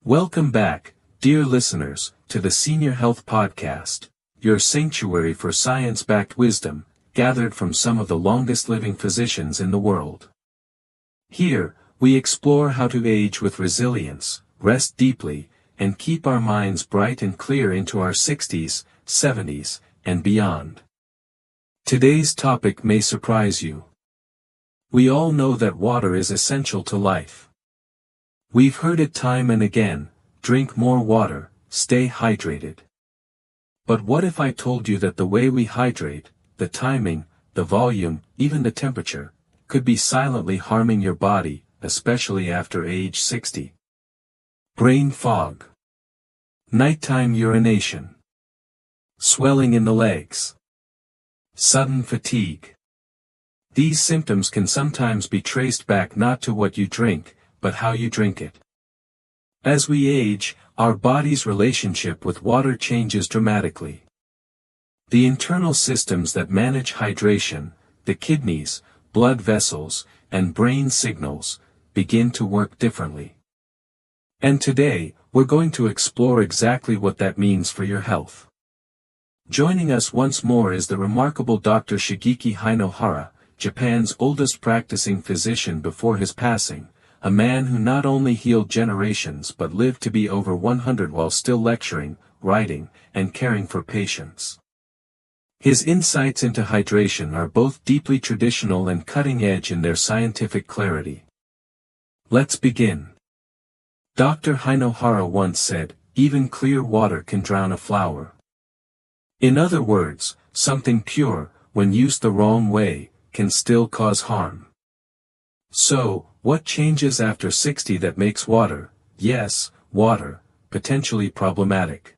Welcome back, dear listeners, to the Senior Health Podcast, your sanctuary for science-backed wisdom, gathered from some of the longest-living physicians in the world. Here, we explore how to age with resilience, rest deeply, and keep our minds bright and clear into our 60s, 70s, and beyond. Today's topic may surprise you. We all know that water is essential to life. We've heard it time and again: drink more water, stay hydrated. But what if I told you that the way we hydrate, the timing, the volume, even the temperature, could be silently harming your body, especially after age 60? Brain fog. Nighttime urination. Swelling in the legs. Sudden fatigue. These symptoms can sometimes be traced back not to what you drink, but how you drink it. As we age, our body's relationship with water changes dramatically. The internal systems that manage hydration, the kidneys, blood vessels, and brain signals, begin to work differently. And today, we're going to explore exactly what that means for your health. Joining us once more is the remarkable Dr. Shigeyaki Hinohara, Japan's oldest practicing physician before his passing, a man who not only healed generations but lived to be over 100 while still lecturing, writing, and caring for patients. His insights into hydration are both deeply traditional and cutting-edge in their scientific clarity. Let's begin. Dr. Hinohara once said, "Even clear water can drown a flower." In other words, something pure, when used the wrong way, can still cause harm. So, what changes after 60 that makes water, yes, water, potentially problematic?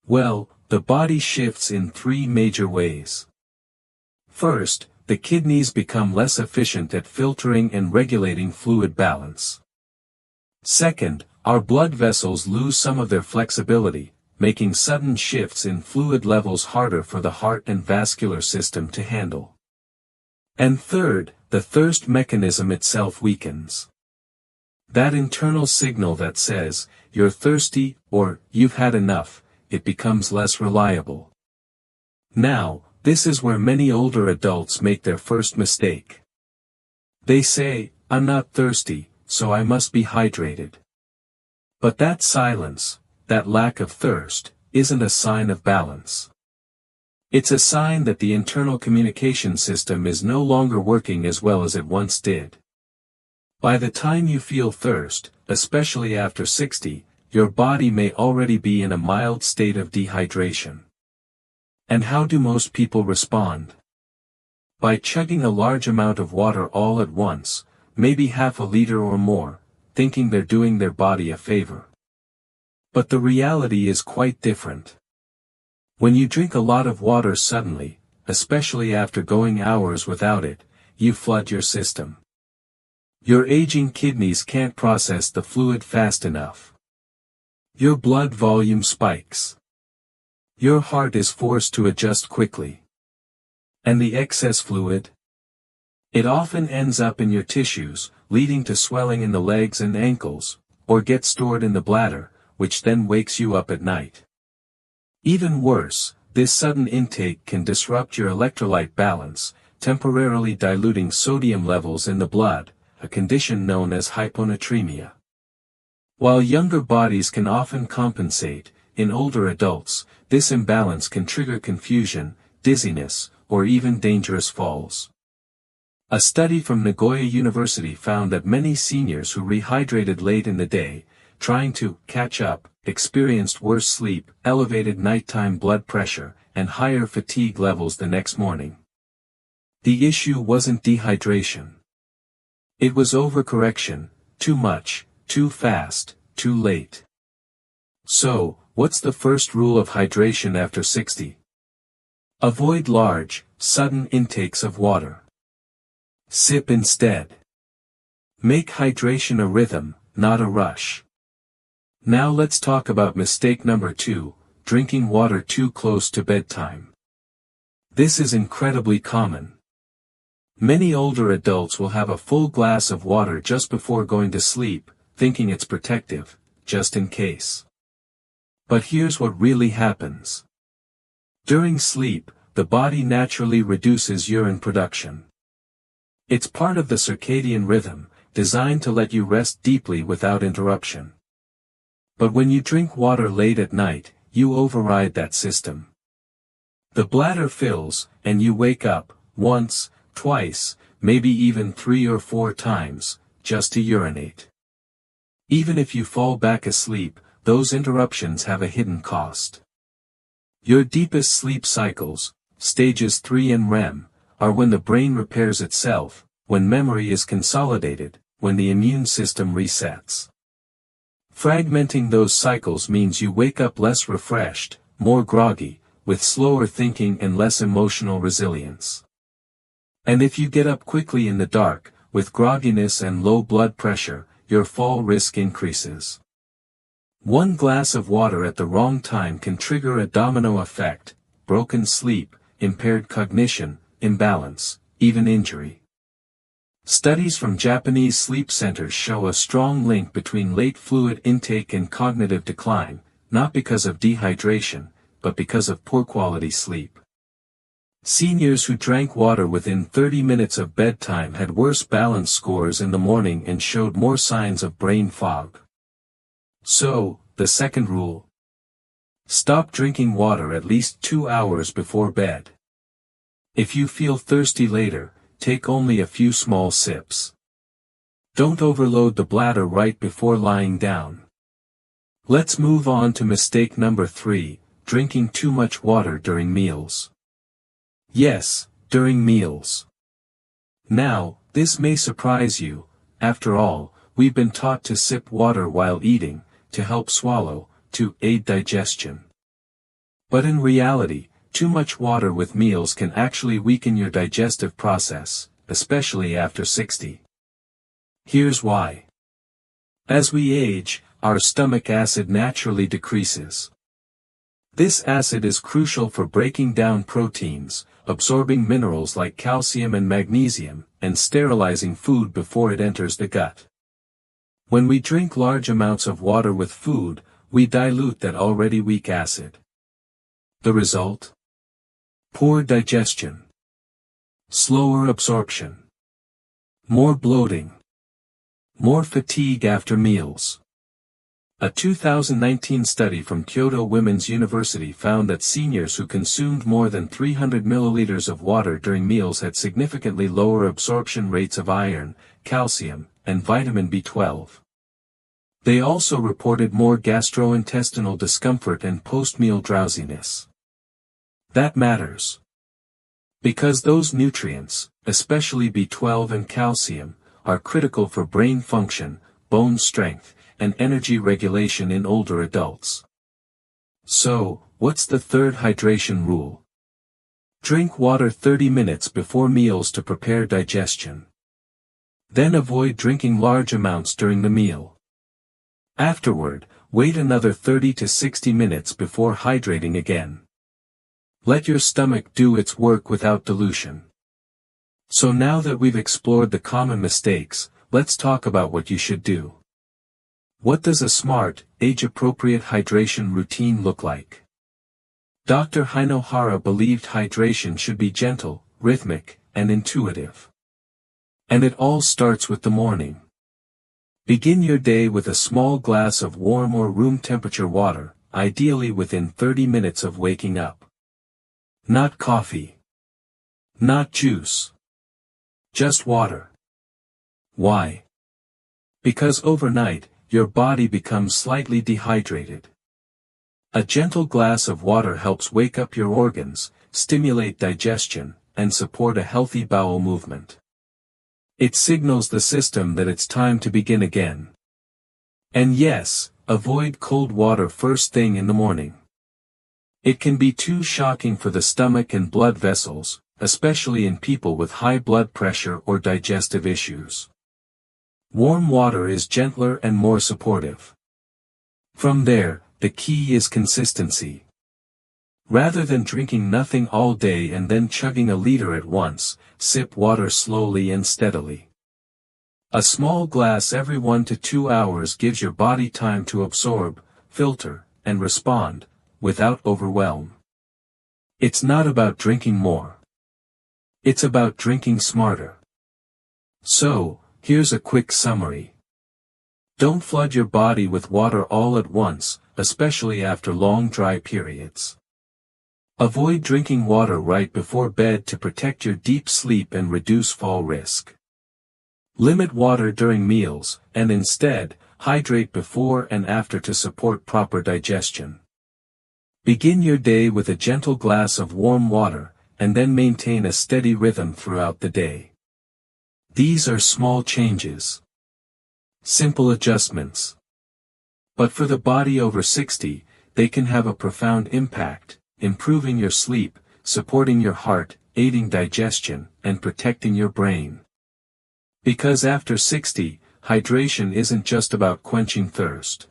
Well, the body shifts in three major ways. First, the kidneys become less efficient at filtering and regulating fluid balance. Second, our blood vessels lose some of their flexibility, making sudden shifts in fluid levels harder for the heart and vascular system to handle. And third, the thirst mechanism itself weakens. That internal signal that says, "You're thirsty," or "You've had enough," it becomes less reliable. Now, this is where many older adults make their first mistake. They say, "I'm not thirsty, so I must be hydrated." But that silence, that lack of thirst, isn't a sign of balance. It's a sign that the internal communication system is no longer working as well as it once did. By the time you feel thirst, especially after 60, your body may already be in a mild state of dehydration. And how do most people respond? By chugging a large amount of water all at once, maybe half a liter or more, thinking they're doing their body a favor. But the reality is quite different. When you drink a lot of water suddenly, especially after going hours without it, you flood your system. Your aging kidneys can't process the fluid fast enough. Your blood volume spikes. Your heart is forced to adjust quickly. And the excess fluid? It often ends up in your tissues, leading to swelling in the legs and ankles, or gets stored in the bladder, which then wakes you up at night. Even worse, this sudden intake can disrupt your electrolyte balance, temporarily diluting sodium levels in the blood, a condition known as hyponatremia. While younger bodies can often compensate, in older adults, this imbalance can trigger confusion, dizziness, or even dangerous falls. A study from Nagoya University found that many seniors who rehydrated late in the day, trying to catch up, experienced worse sleep, elevated nighttime blood pressure, and higher fatigue levels the next morning. The issue wasn't dehydration. It was overcorrection, too much, too fast, too late. So, what's the first rule of hydration after 60? Avoid large, sudden intakes of water. Sip instead. Make hydration a rhythm, not a rush. Now let's talk about mistake number 2, drinking water too close to bedtime. This is incredibly common. Many older adults will have a full glass of water just before going to sleep, thinking it's protective, just in case. But here's what really happens. During sleep, the body naturally reduces urine production. It's part of the circadian rhythm, designed to let you rest deeply without interruption. But when you drink water late at night, you override that system. The bladder fills, and you wake up, once, twice, maybe even 3 or 4 times, just to urinate. Even if you fall back asleep, those interruptions have a hidden cost. Your deepest sleep cycles, stages 3 and REM, are when the brain repairs itself, when memory is consolidated, when the immune system resets. Fragmenting those cycles means you wake up less refreshed, more groggy, with slower thinking and less emotional resilience. And if you get up quickly in the dark, with grogginess and low blood pressure, your fall risk increases. One glass of water at the wrong time can trigger a domino effect: broken sleep, impaired cognition, imbalance, even injury. Studies from Japanese sleep centers show a strong link between late fluid intake and cognitive decline, not because of dehydration, but because of poor quality sleep. Seniors who drank water within 30 minutes of bedtime had worse balance scores in the morning and showed more signs of brain fog. So, the second rule: stop drinking water at least 2 hours before bed. If you feel thirsty later, take only a few small sips. Don't overload the bladder right before lying down. Let's move on to mistake number 3, drinking too much water during meals. Yes, during meals. Now, this may surprise you. After all, we've been taught to sip water while eating, to help swallow, to aid digestion. But in reality, too much water with meals can actually weaken your digestive process, especially after 60. Here's why. As we age, our stomach acid naturally decreases. This acid is crucial for breaking down proteins, absorbing minerals like calcium and magnesium, and sterilizing food before it enters the gut. When we drink large amounts of water with food, we dilute that already weak acid. The result? Poor digestion. Slower absorption. More bloating. More fatigue after meals. A 2019 study from Kyoto Women's University found that seniors who consumed more than 300 milliliters of water during meals had significantly lower absorption rates of iron, calcium, and vitamin B12. They also reported more gastrointestinal discomfort and post-meal drowsiness. That matters. Because those nutrients, especially B12 and calcium, are critical for brain function, bone strength, and energy regulation in older adults. So, what's the third hydration rule? Drink water 30 minutes before meals to prepare digestion. Then avoid drinking large amounts during the meal. Afterward, wait another 30 to 60 minutes before hydrating again. Let your stomach do its work without dilution. So now that we've explored the common mistakes, let's talk about what you should do. What does a smart, age-appropriate hydration routine look like? Dr. Hinohara believed hydration should be gentle, rhythmic, and intuitive. And it all starts with the morning. Begin your day with a small glass of warm or room temperature water, ideally within 30 minutes of waking up. Not coffee. Not juice. Just water. Why? Because overnight, your body becomes slightly dehydrated. A gentle glass of water helps wake up your organs, stimulate digestion, and support a healthy bowel movement. It signals the system that it's time to begin again. And yes, avoid cold water first thing in the morning. It can be too shocking for the stomach and blood vessels, especially in people with high blood pressure or digestive issues. Warm water is gentler and more supportive. From there, the key is consistency. Rather than drinking nothing all day and then chugging a liter at once, sip water slowly and steadily. A small glass every 1 to 2 hours gives your body time to absorb, filter, and respond, without overwhelm. It's not about drinking more. It's about drinking smarter. So, here's a quick summary. Don't flood your body with water all at once, especially after long dry periods. Avoid drinking water right before bed to protect your deep sleep and reduce fall risk. Limit water during meals, and instead, hydrate before and after to support proper digestion. Begin your day with a gentle glass of warm water, and then maintain a steady rhythm throughout the day. These are small changes. Simple adjustments. But for the body over 60, they can have a profound impact, improving your sleep, supporting your heart, aiding digestion, and protecting your brain. Because after 60, hydration isn't just about quenching thirst.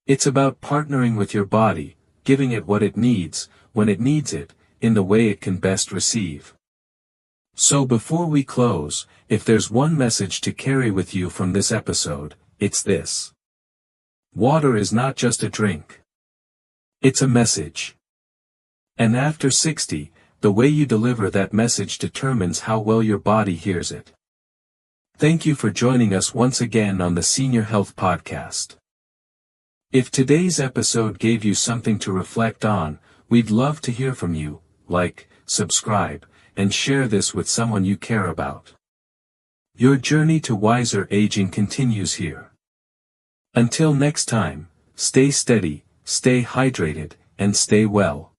It's about partnering with your body, giving it what it needs, when it needs it, in the way it can best receive. So before we close, if there's one message to carry with you from this episode, it's this. Water is not just a drink. It's a message. And after 60, the way you deliver that message determines how well your body hears it. Thank you for joining us once again on the Senior Health Podcast. If today's episode gave you something to reflect on, we'd love to hear from you. Like, subscribe, and share this with someone you care about. Your journey to wiser aging continues here. Until next time, stay steady, stay hydrated, and stay well.